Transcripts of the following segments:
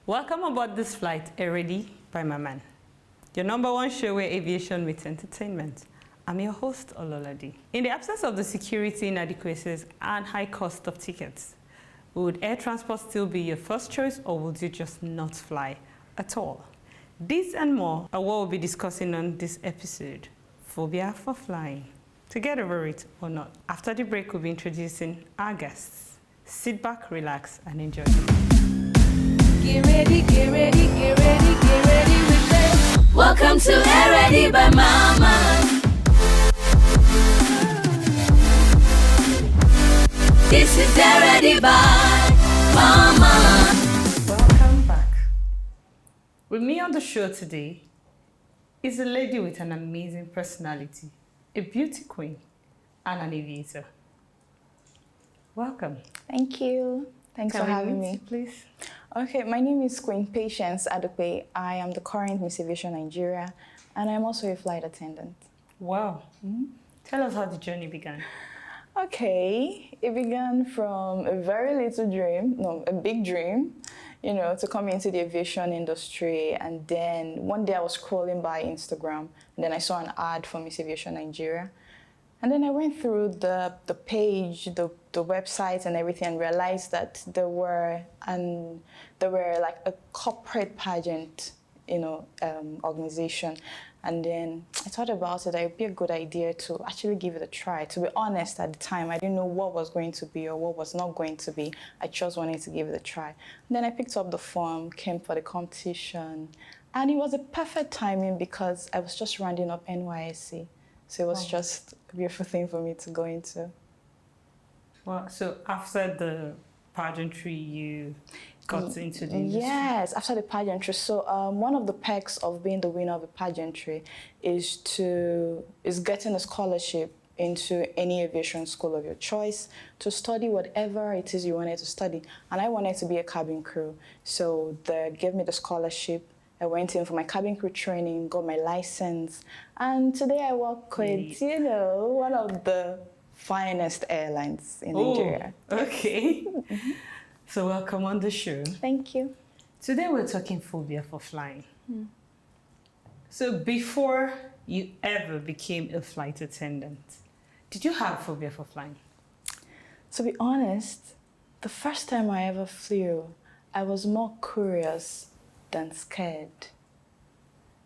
Welcome aboard this flight, Already by my man. Your number one show where aviation meets entertainment. I'm your host, Ololade. In the absence of the security inadequacies and high cost of tickets, would air transport still be your first choice, or would you just not fly at all? This and more are what we'll be discussing on this episode. Phobia for flying. To get over it or not. After the break, we'll be introducing our guests. Sit back, relax, and enjoy. Get ready, get ready, get ready, get ready with this. Welcome to Already by Mama. This is Already by Mama. Welcome back. With me on the show today is a lady with an amazing personality, a beauty queen, and an aviator. Welcome. Thank you. Thanks for having me. Please. Okay, my name is Queen Patience Adope. I am the current Miss Aviation Nigeria, and I'm also a flight attendant. Wow. Tell us how the journey began. Okay, it began from a very little dream, no, a big dream, to come into the aviation industry. And then one day I was scrolling by Instagram, and then I saw an ad for Miss Aviation Nigeria. And then I went through the page, the website and everything, and realized that there were like a corporate pageant, organization. And then I thought about it. It would be a good idea to actually give it a try. To be honest, at the time, I didn't know what was going to be or what was not going to be. I just wanted to give it a try. And then I picked up the form, came for the competition, and it was a perfect timing because I was just rounding up NYSC. So it was just a beautiful thing for me to go into. Well, so after the pageantry, you got into the industry? Yes, after the pageantry. So one of the perks of being the winner of the pageantry is getting a scholarship into any aviation school of your choice to study whatever it is you wanted to study. And I wanted to be a cabin crew. So they gave me the scholarship. I went in for my cabin crew training, got my license, and today I work with, one of the finest airlines in Nigeria. Okay. So welcome on the show. Thank you. Today we're talking phobia for flying. So before you ever became a flight attendant, did you have phobia for flying? To be honest, the first time I ever flew, I was more curious than scared.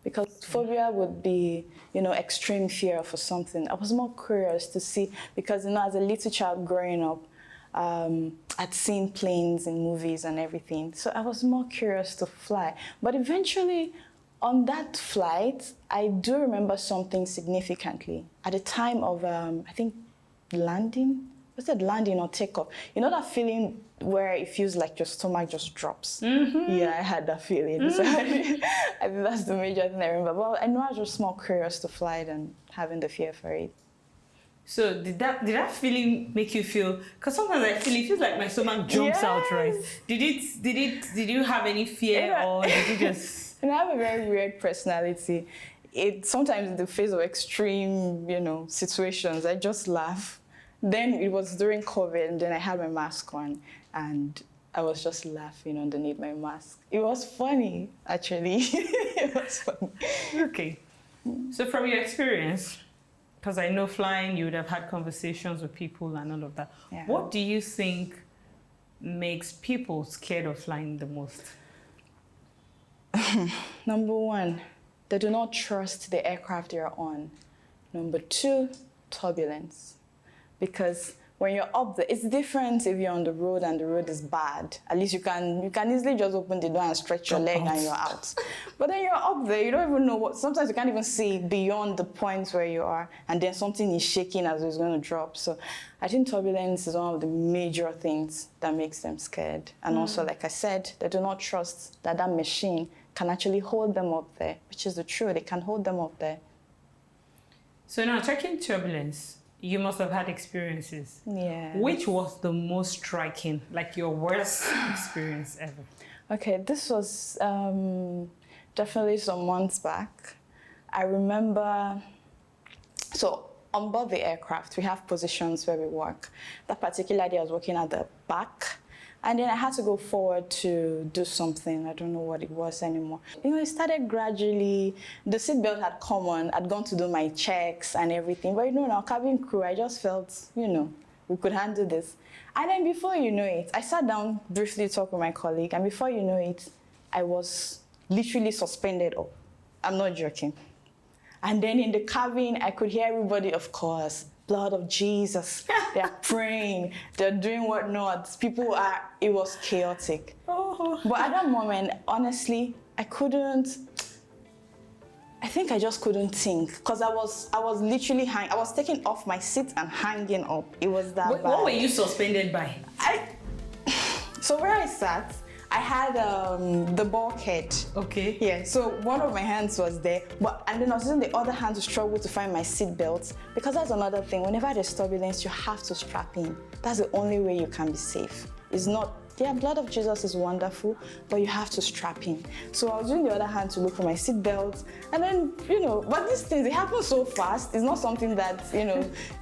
Because phobia would be, extreme fear for something. I was more curious to see, because, as a little child growing up, I'd seen planes in movies and everything. So I was more curious to fly. But eventually, on that flight, I do remember something significantly. At the time of, I think, landing? Was it landing or takeoff? You know that feeling where it feels like your stomach just drops? Yeah, I had that feeling. So I think that's the major thing I remember. But I know I was just more curious to fly than having the fear for it. So did that feeling make you feel? Because sometimes I feel it feels like my stomach jumps out, right? Did you have any fear, or did you just? I have a very weird personality. Sometimes in the face of extreme, situations, I just laugh. Then it was during COVID, and then I had my mask on, and I was just laughing underneath my mask. It was funny, actually. It was funny. Okay. So from your experience, because I know flying, you would have had conversations with people and all of that. Yeah. What do you think makes people scared of flying the most? Number one, they do not trust the aircraft they are on. Number two, turbulence. Because when you're up there, it's different if you're on the road and the road is bad. At least you can easily just open the door and stretch your leg and you're out. But then you're up there, you don't even know what, sometimes you can't even see beyond the point where you are, and then something is shaking as it's going to drop. So I think turbulence is one of the major things that makes them scared. And also, like I said, they do not trust that machine can actually hold them up there, which is the truth. They can hold them up there. So now, checking turbulence, you must have had experiences. Yeah. Which was the most striking, like your worst experience ever? Okay, this was definitely some months back. I remember, so on board the aircraft, we have positions where we work. That particular day, I was working at the back, And then I had to go forward to do something. I don't know what it was anymore. It started gradually. The seatbelt had come on. I'd gone to do my checks and everything. But now cabin crew, I just felt, we could handle this. And then before you know it, I sat down briefly to talk with my colleague. And before you know it, I was literally suspended up. I'm not joking. And then in the cabin, I could hear everybody, of course, blood of Jesus. They're praying, they're doing whatnot. It was chaotic. Oh. But at that moment, honestly, I think I just couldn't think. Because I was literally I was taken off my seat and hanging up. It was that bad. What were you suspended by? So where I sat, I had the bulkhead. Okay. Yeah, so one of my hands was there, and then I was using the other hand to struggle to find my seat belt, because that's another thing. Whenever there's turbulence, you have to strap in. That's the only way you can be safe. It's not, blood of Jesus is wonderful, but you have to strap in. So I was using the other hand to look for my seat belt, and then, but these things, they happen so fast. It's not something that,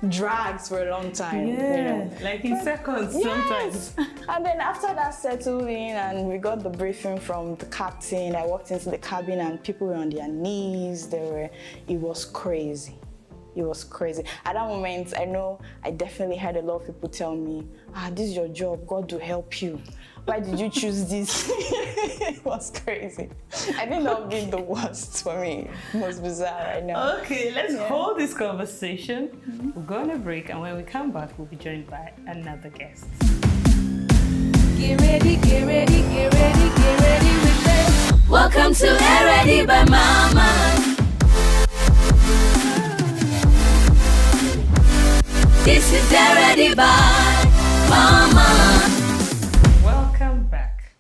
drags for a long time. Yeah, like in seconds sometimes. And then after that settled in and we got the briefing from the captain, I walked into the cabin and people were on their knees. It was crazy. It was crazy. At that moment, I know I definitely had a lot of people tell me, this is your job, God will help you. Why did you choose this? It was crazy. I think that would be the worst for me. Most bizarre right now. Okay, let's hold this conversation. We'll go on a break, and when we come back, we'll be joined by another guest. Get ready, get ready, get ready, get ready with this. Welcome to Ready by Mama. This is Ready by Mama. Welcome back.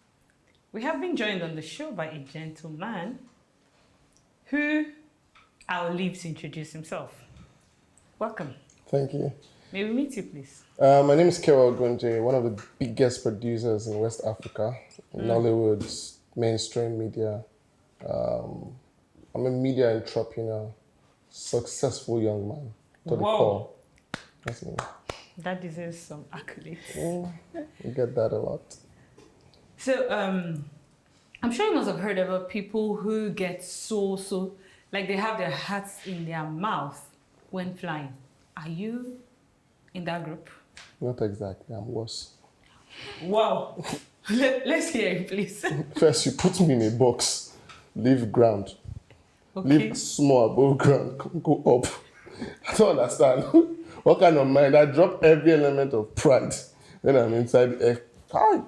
We have been joined on the show by a gentleman who I'll leave to introduce himself. Welcome. Thank you. May we meet you, please? My name is Kero Gunje, one of the biggest producers in West Africa, in Nollywood's mainstream media. I'm a media entrepreneur, successful young man to the core. That's me. That deserves some accolades. You get that a lot. So, I'm sure you must have heard about people who get so, like they have their hats in their mouth when flying. Are you in that group? Not exactly, I'm worse. Wow. Let's hear it, please. First, you put me in a box, leave ground. Okay. Leave small above ground, go up. I don't understand. What kind of mind? I drop every element of pride. Then I'm inside the air. Hi.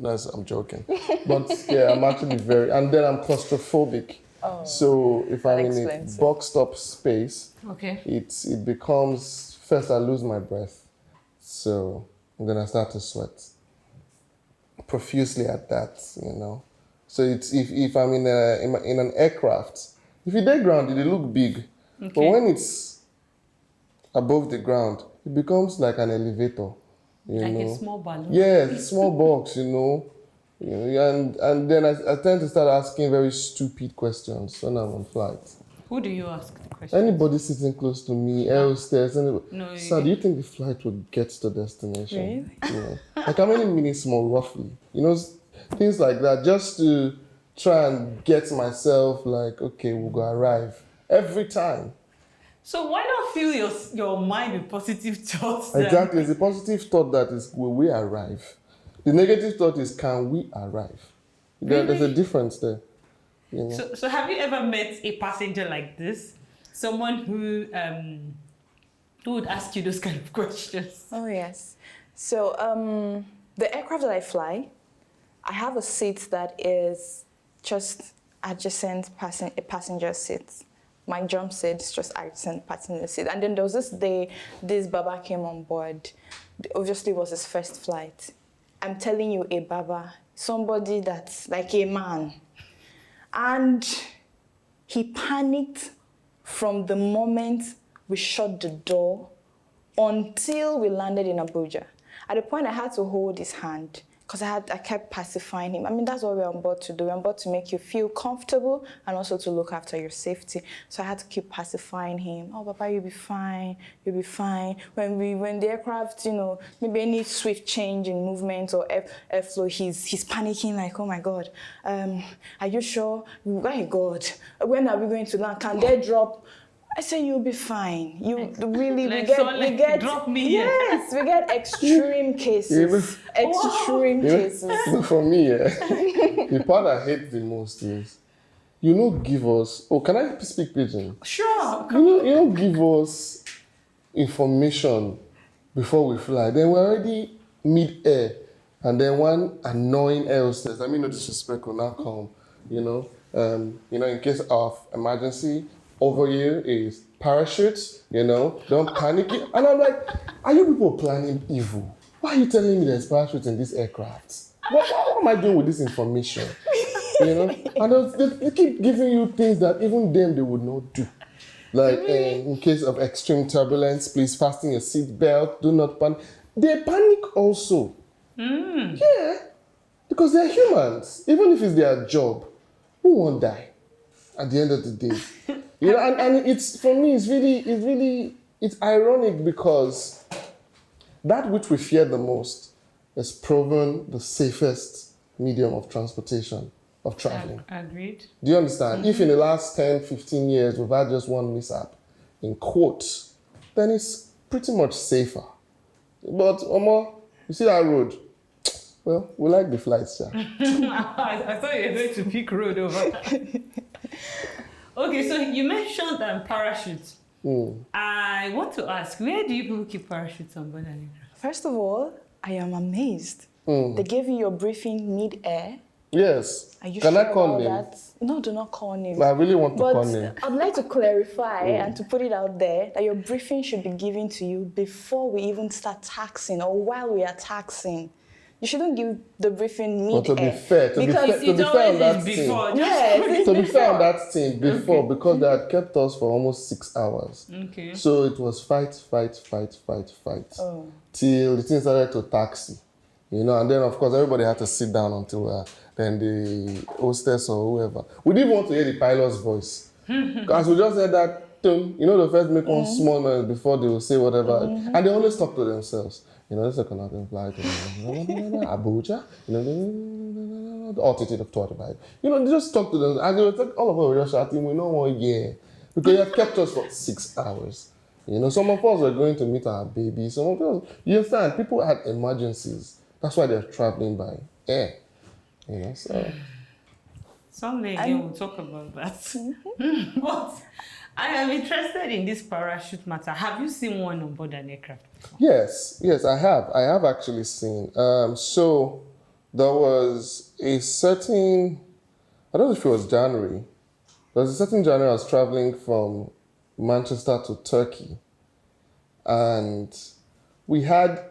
I'm joking. But yeah, I'm actually and then I'm claustrophobic. Oh, so if I'm in a boxed up space, it becomes, first I lose my breath. So then I start to sweat profusely at that, So it's if I'm in an aircraft, if you're dead ground, it look big. Okay. But when it's above the ground, it becomes like an elevator. Like a small balloon. Yeah, small box, and then I tend to start asking very stupid questions when I'm on flight. Who do you ask the questions? Anybody sitting close to me, hostess, anybody. No, so do you think the flight will get to destination? Really? Like how many minutes more roughly? Things like that, just to try and get myself like, okay, we'll go arrive every time. So why not fill your mind with positive thoughts? Exactly, it's a positive thought that is, will we arrive? The negative thought is, can we arrive? Really? There's a difference there. So have you ever met a passenger like this? Someone who would ask you those kind of questions? Oh, yes. So the aircraft that I fly, I have a seat that is just adjacent a passenger seat. My jump seat is just adjacent passenger seat. And then there was this day, this Baba came on board. Obviously, it was his first flight. I'm telling you, a Baba, somebody that's like a man. And he panicked from the moment we shut the door until we landed in Abuja. At the point, I had to hold his hand. because I kept pacifying him. I mean, that's what we're on board to do. We're on board to make you feel comfortable and also to look after your safety. So I had to keep pacifying him. Oh, Papa, you'll be fine. You'll be fine. When the aircraft, maybe any swift change in movement or airflow, he's panicking like, oh my God, are you sure? My God, when are we going to land? Can they drop? I say you'll be fine. You really like we get drop me here. yes, we get extreme cases. Extreme cases. For me, the part I hate the most is give us. Oh, can I speak pidgin? Sure. You don't give us information before we fly. Then we're already mid-air, and then one annoying air hostess. I mean, no disrespect will not come. In case of emergency. Over here is parachutes, don't panic. And I'm like, are you people planning evil? Why are you telling me there's parachutes in these aircrafts? What am I doing with this information? And they keep giving you things that even them they would not do. Like in case of extreme turbulence, please fasten your seat belt, do not panic. They panic also. Yeah, because they're humans. Even if it's their job, who won't die at the end of the day? And it's for me, it's ironic because that which we fear the most is proven the safest medium of transportation, of traveling. Agreed. Do you understand? If in the last 10, 15 years we've had just one mishap, in quotes, then it's pretty much safer. But, Omo, you see that road? Well, we like the flights, sir. I thought you were going to pick road over. Okay, so you mentioned parachutes. I want to ask, where do you people keep parachutes on board an aircraft? First of all, I am amazed. They gave you your briefing mid-air. Yes. Are you Can sure I call about him? that? No, do not call him. I really want to call him. But I'd like to clarify and to put it out there that your briefing should be given to you before we even start taxing or while we are taxing. You shouldn't give the briefing mid-air. But to be fair, on that thing, to be fair on that thing before, because they had kept us for almost 6 hours. Okay. So it was fight. Till the thing started to taxi. And then of course everybody had to sit down until then the hostess or whoever. We didn't want to hear the pilot's voice. Because we just heard that tone. The first make one small noise before they will say whatever. And they always talk to themselves. This is a connecting flight, Abuja, altitude of 25. They just talk to them. And they were all of us were just shouting, we know 1 year. Because you have kept us for 6 hours. Some of us were going to meet our baby. Some of us, you understand, people had emergencies. That's why they're traveling by air. So. Someday again we'll talk about that. But I am interested in this parachute matter. Have you seen one on board an aircraft before? Yes, I have. I have actually seen. So there was a certain, I don't know if it was January. There was a certain January I was traveling from Manchester to Turkey. And we had,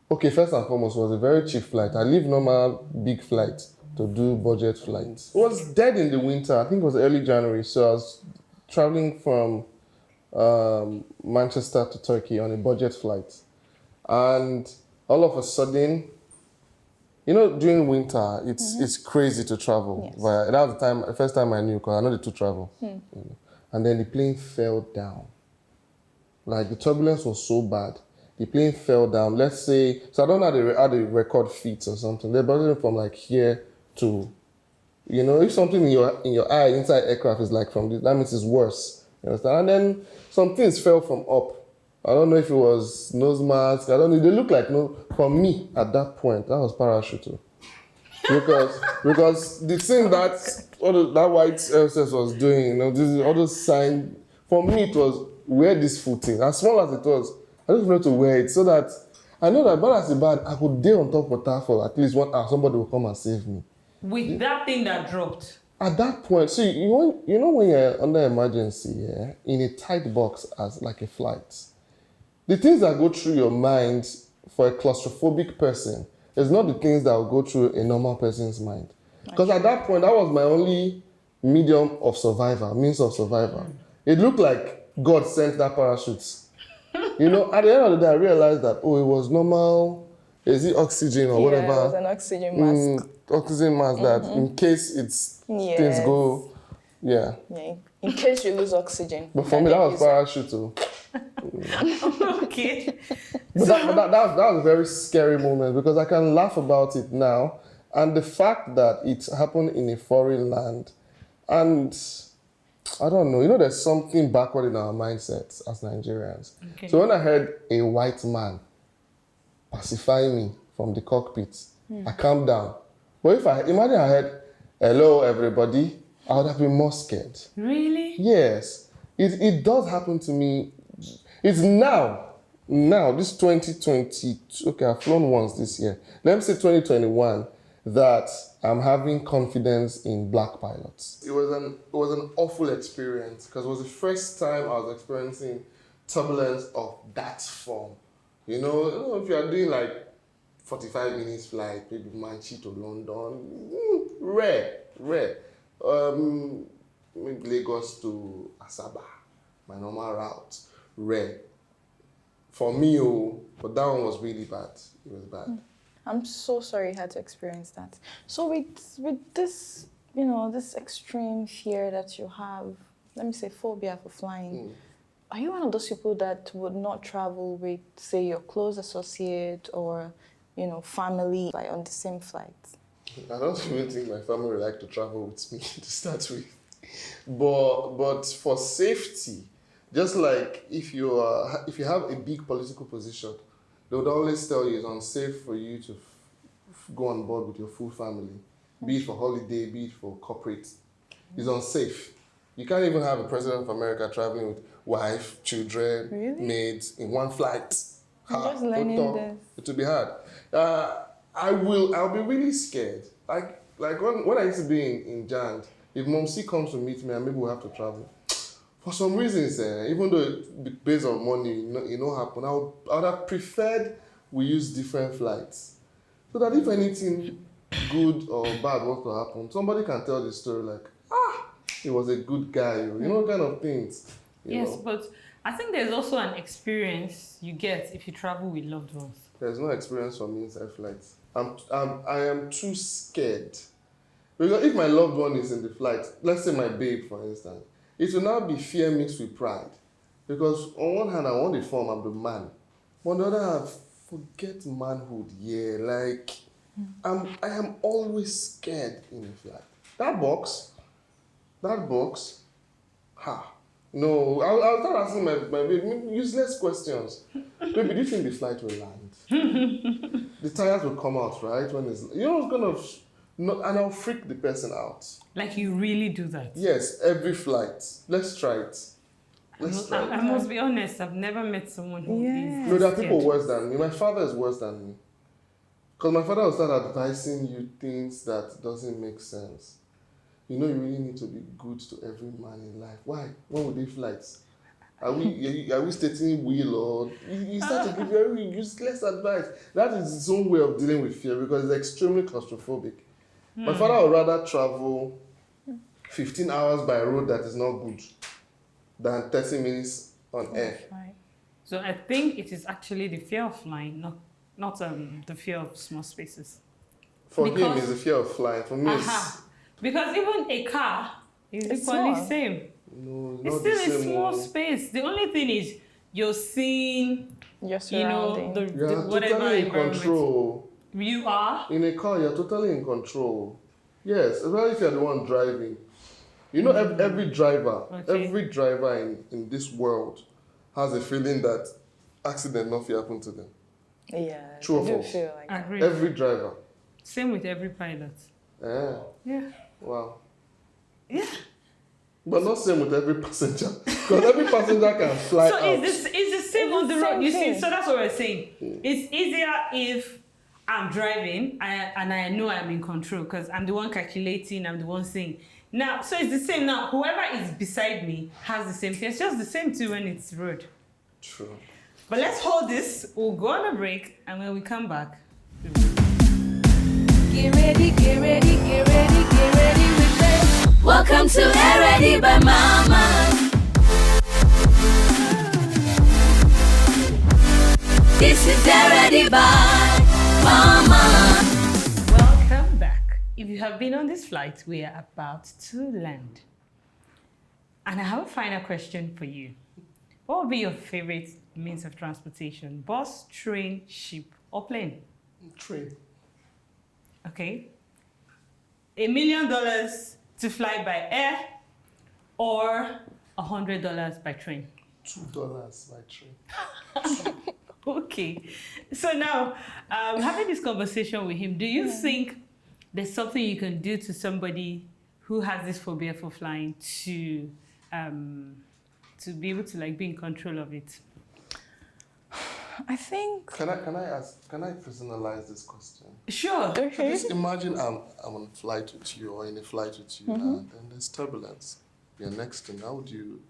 first and foremost, it was a very cheap flight. I leave normal big flight to do budget flights. It was dead in the winter. I think it was early January. So I was traveling from Manchester to Turkey on a budget flight. And all of a sudden, during winter, it's crazy to travel. Yes. That was the first time I knew, because I know to travel. And then the plane fell down. Like the turbulence was so bad. The plane fell down. Let's say, so I don't know how they record feet or something. They're buzzing from like here to, if something in your eye inside aircraft is like from this, that means it's worse. You understand? And then some things fell from up. I don't know if it was nose mask. I don't know. They look like for me at that point, that was parachute. Because the thing that white LSS was doing, all those signs, for me it was wear this footing. As small as it was, I just wanted to wear it so that I know that bad as it bad, I could dare on top of that for at least 1 hour. Somebody will come and save me. With that thing that dropped. At that point, see, when you're under emergency, in a tight box as like a flight, the things that go through your mind for a claustrophobic person is not the things that will go through a normal person's mind. Because at that point, that was my only medium of survival, means of survival. It looked like God sent that parachute. At the end of the day, I realized that, it was normal is it oxygen or Yeah, whatever? it was an oxygen mask. Oxygen mask that in case things Yes. go, yeah. Yeah, in case you lose oxygen. But for me, that was parachute too. Okay. But that was a very scary moment because I can laugh about it now. And the fact that it happened in a foreign land, and I don't know, there's something backward in our mindsets as Nigerians. Okay. So when I heard a white man pacify me from the cockpit, I calmed down. But if I heard, hello everybody, I would have been more scared. Really? Yes, it does happen to me. It's now, this 2020, okay, I've flown once this year. Let me say 2021, that I'm having confidence in black pilots. It was an awful experience because it was the first time I was experiencing turbulence of that form. If you are doing like 45 minutes flight, maybe Manchester to London, rare. Maybe Lagos to Asaba, my normal route, rare. For me, but that one was really bad. It was bad. I'm so sorry you had to experience that. So with this, this extreme fear that you have, let me say phobia for flying, are you one of those people that would not travel with, say, your close associate or, family on the same flight? I don't even think my family would like to travel with me to start with. But for safety, just like if you have a big political position, they would always tell you it's unsafe for you to go on board with your full family, be it for holiday, be it for corporate. It's unsafe. You can't even have a president of America traveling with wife, children, maids in one flight. I'm just learning this. It will be hard. I'll be really scared. Like when I used to be in Jand, if Mom C comes to meet me and maybe we'll have to travel, for some reasons, even though it's based on money, happen, I would have preferred we use different flights. So that if anything good or bad was to happen, somebody can tell the story like, he was a good guy, kind of things. Yes, but I think there's also an experience you get if you travel with loved ones. There's no experience for me inside flights. I am too scared. Because if my loved one is in the flight, let's say my babe, for instance, it will now be fear mixed with pride. Because on one hand, I want the form of the man. On the other hand, forget manhood, I am always scared in the flight. That box, no, I'll start asking my baby useless questions. Baby, do you think the flight will land? The tires will come out, right? When it's, and I'll freak the person out. Like you really do that? Yes, every flight. Let's try it. I must be honest, I've never met someone who is. No, there are people worse than me. My father is worse than me. Because my father will start advising you things that doesn't make sense. You really need to be good to every man in life. Why? When would they flights? Are we stating will or you start to give very useless advice? That is his own way of dealing with fear because it's extremely claustrophobic. My father would rather travel 15 hours by road that is not good than 30 minutes on air. Right. So I think it is actually the fear of flying, not the fear of small spaces. For him, it's the fear of flying. For me, it's... Because even a car is equally the same. No, it's still a small space. The only thing is you're seeing, your surroundings. You're whatever totally in environment. control. You are? In a car, you're totally in control. Yes, especially if you're the one driving. Every driver in this world has a feeling that accident nothing happened to them. Yeah, True or I do false? feel like that. Agreed. Every driver. Same with every pilot. Yeah. Wow. Yeah. But not same with every passenger. Because every passenger can fly So out. it's the same on the the road. same You see, thing. so that's what we're saying. It's easier if I'm driving and I know I'm in control because I'm the one calculating, I'm the one saying. Now, so it's the same now. Whoever is beside me has the same thing. It's just the same too when it's road. True. But let's hold this. We'll go on a break, and when we come back. Get ready, get ready, get ready, get ready with this. Welcome to Ready by Mama. This is Ready by Mama. Welcome back. If you have been on this flight, we are about to land. And I have a final question for you. What would be your favorite means of transportation? Bus, train, ship, or plane? Train. Okay. $1 million to fly by air or $100 by train? $2 by train. Okay. So now, having this conversation with him, do you think there's something you can do to somebody who has this phobia for flying to be able to like be in control of it? I think. Can I personalize this question? Sure. So just imagine I'm on a flight with you or in a flight with you and then there's turbulence. You're next to me. How would you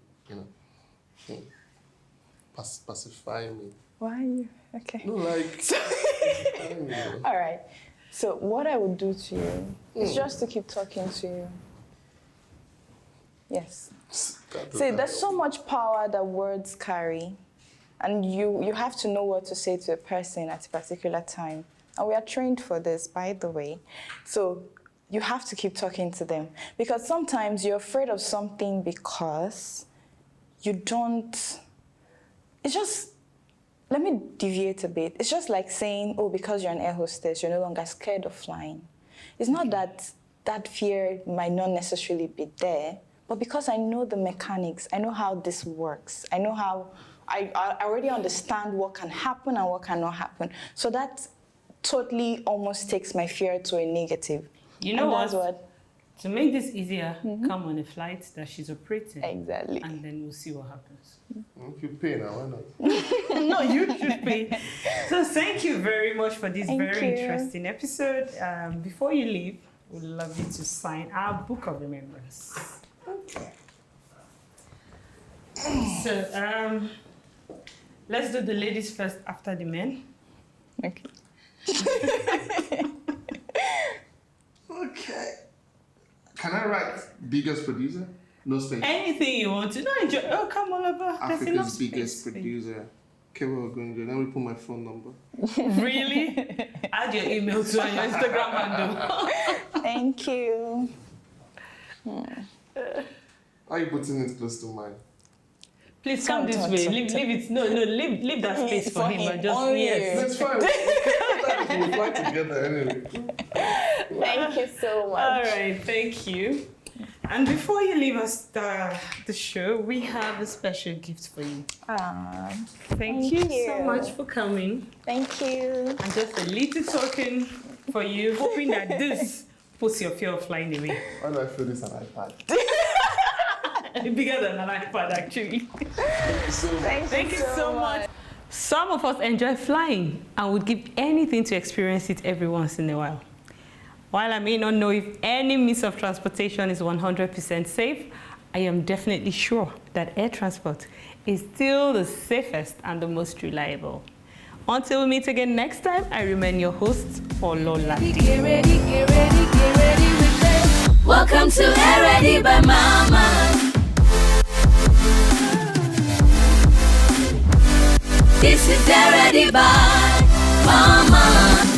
pacify me? Why are you? Okay. No, like. All right. So what I would do to you is just to keep talking to you. Yes. See, there's so much power that words carry. And you have to know what to say to a person at a particular time. And we are trained for this, by the way. So you have to keep talking to them. Because sometimes you're afraid of something because you don't... It's just... Let me deviate a bit. It's just like saying, oh, because you're an air hostess, you're no longer scared of flying. It's not that that fear might not necessarily be there, but because I know the mechanics, I know how this works. I know how... I already understand what can happen and what cannot happen. So that totally almost takes my fear to a negative. You know and what? To make this easier, come on a flight that she's operating. Exactly. And then we'll see what happens. If you pay now, why not? No, you should pay. So thank you very much for this Thank very you. interesting episode. Before you leave, we'd love you to sign our book of remembrance. Okay. So let's do the ladies first after the men. Okay. Okay. Can I write biggest producer? No space. Anything you want to. No, enjoy. Oh, come on over. There's enough Africa's space biggest for you. producer. Okay, we're going to. Then we put my phone number. Really? Add your email to and your Instagram handle. Thank you. Why are you putting it close to mine? Please come this way. Leave it. No, leave that space for him. And just only yes. you. That's fine. We'll fly together anyway. Thank you so much. All right, thank you. And before you leave us the show, we have a special gift for you. Thank you so much for coming. Thank you. And just a little token for you, hoping that this puts your fear of flying away. Why do I feel this an iPad? Bigger than an iPad, actually. Thank you so much. Thank you so much. Some of us enjoy flying and would give anything to experience it every once in a while. While I may not know if any means of transportation is 100% safe, I am definitely sure that air transport is still the safest and the most reliable. Until we meet again next time, I remain your host, Ololade. Get ready with this. Welcome to Already by Mama. This is Already by Mama.